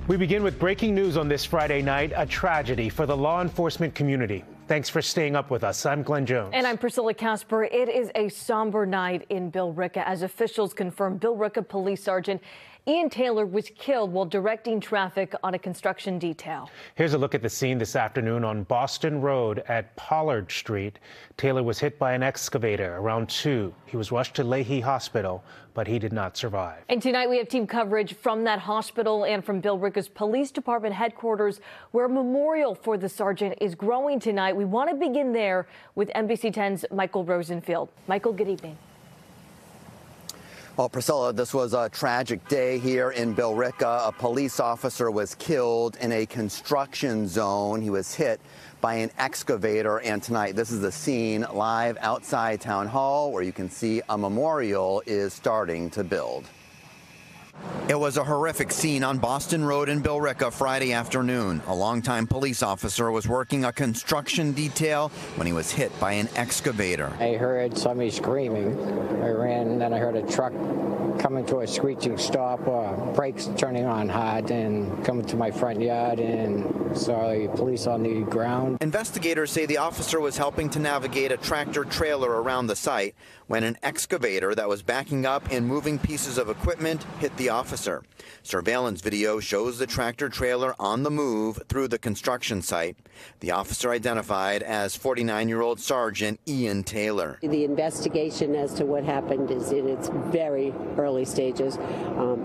We begin with breaking news on this Friday night, a tragedy for the law enforcement community. Thanks for staying up with us. I'm Glenn Jones. And I'm Priscilla Casper. It is a somber night in Billerica as officials confirm Billerica Police Sergeant Ian Taylor was killed while directing traffic on a construction detail. Here's a look at the scene this afternoon on Boston Road at Pollard Street. Taylor was hit by an excavator around 2. He was rushed to Leahy Hospital, but he did not survive. And tonight we have team coverage from that hospital and from Billerica's Police Department headquarters, where a memorial for the sergeant is growing tonight. We want to begin there with NBC 10's Michael Rosenfield. Michael, good evening. Well, Priscilla, this was a tragic day here in Billerica. A police officer was killed in a construction zone. He was hit by an excavator, and tonight this is the scene live outside Town Hall where you can see a memorial is starting to build. It was a horrific scene on Boston Road in Billerica Friday afternoon. A longtime police officer was working a construction detail when he was hit by an excavator. I heard somebody screaming. I ran, and then I heard a truck coming to a screeching stop, brakes turning on hard, and coming to my front yard, and saw the police on the ground. Investigators say the officer was helping to navigate a tractor trailer around the site when an excavator that was backing up and moving pieces of equipment hit the officer. Surveillance video shows the tractor trailer on the move through the construction site. The officer identified as 49-year-old Sergeant Ian Taylor. The investigation as to what happened is in its very early stages.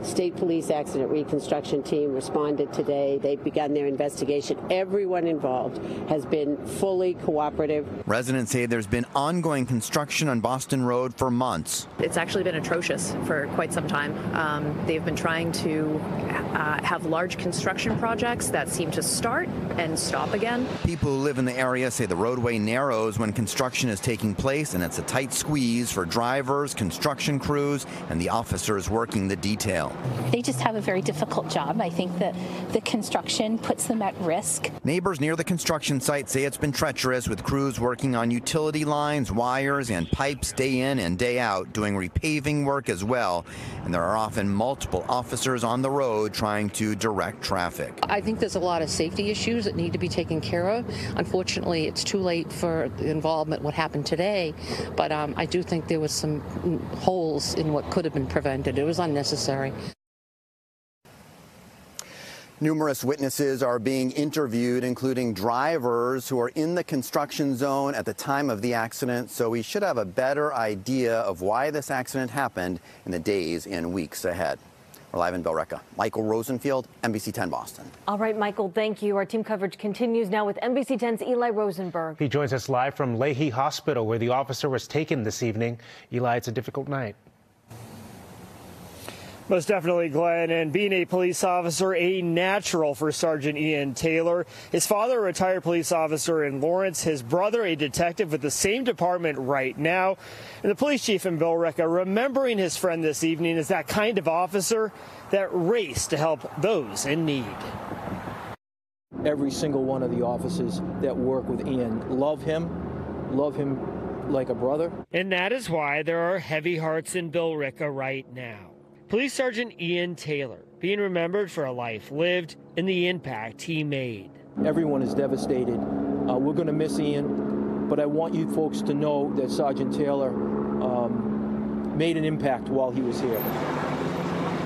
State Police Accident Reconstruction Team responded today. They've begun their investigation. Everyone involved has been fully cooperative. Residents say there's been ongoing construction on Boston Road for months. It's actually been atrocious for quite some time. They've been trying to have large construction projects that seem to start and stop again. People who live in the area say the roadway narrows when construction is taking place, and it's a tight squeeze for drivers, construction crews, and the officers working the detail. They just have a very difficult job. I think that the construction puts them at risk. Neighbors near the construction site say it's been treacherous, with crews working on utility lines, wires, and pipes day in and day out, doing repaving work as well. And there are often multiple officers on the road trying to direct traffic. I think there's a lot of safety issues that need to be taken care of. Unfortunately, it's too late for the involvement, what happened today, but I do think there was some holes in what could have been prevented. It was unnecessary. Numerous witnesses are being interviewed, including drivers who are in the construction zone at the time of the accident, so we should have a better idea of why this accident happened in the days and weeks ahead. We're live in Billerica. Michael Rosenfield, NBC 10 Boston. All right, Michael, thank you. Our team coverage continues now with NBC 10's Eli Rosenberg. He joins us live from Leahy Hospital, where the officer was taken this evening. Eli, it's a difficult night. Most definitely, Glenn, and being a police officer, a natural for Sergeant Ian Taylor. His father, a retired police officer in Lawrence, his brother, a detective with the same department right now. And the police chief in Billerica remembering his friend this evening is that kind of officer that raced to help those in need. Every single one of the officers that work with Ian love him like a brother. And that is why there are heavy hearts in Billerica right now. Police Sergeant Ian Taylor being remembered for a life lived and the impact he made. Everyone is devastated. We're going to miss Ian, but I want you folks to know that Sergeant Taylor made an impact while he was here.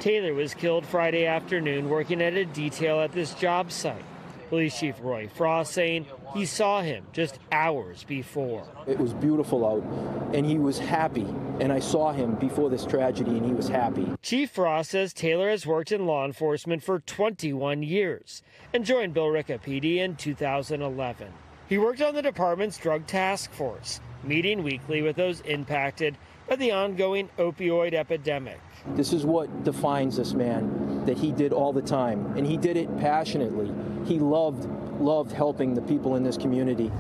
Taylor was killed Friday afternoon working at a detail at this job site. Police Chief Roy Frost saying he saw him just hours before. It was beautiful out, and he was happy. And I saw him before this tragedy, and he was happy. Chief Frost says Taylor has worked in law enforcement for 21 years and joined Billerica PD in 2011. He worked on the department's drug task force, meeting weekly with those impacted by the ongoing opioid epidemic. This is what defines this man, that he did all the time, and he did it passionately. He loved helping the people in this community.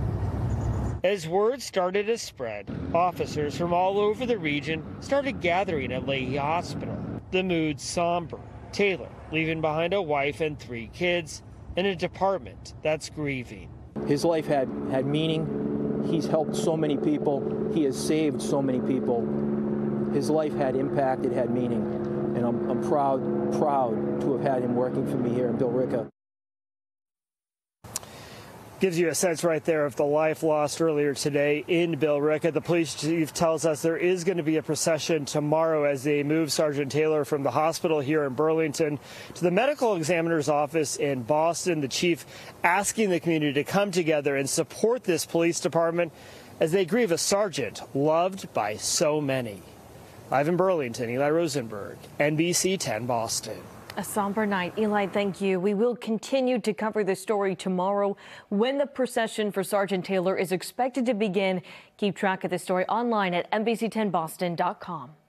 As word started to spread, officers from all over the region started gathering at Leahy Hospital. The mood somber. Taylor leaving behind a wife and 3 kids in a department that's grieving. His life had meaning. He's helped so many people. He has saved so many people. His life had impact. It had meaning. and I'm proud to have had him working for me here in Billerica. Gives you a sense right there of the life lost earlier today in Billerica. The police chief tells us there is going to be a procession tomorrow as they move Sergeant Taylor from the hospital here in Burlington to the medical examiner's office in Boston. The chief asking the community to come together and support this police department as they grieve a sergeant loved by so many. Live in Burlington, Eli Rosenberg, NBC 10 Boston. A somber night. Eli, thank you. We will continue to cover this story tomorrow when the procession for Sergeant Taylor is expected to begin. Keep track of this story online at NBC10Boston.com.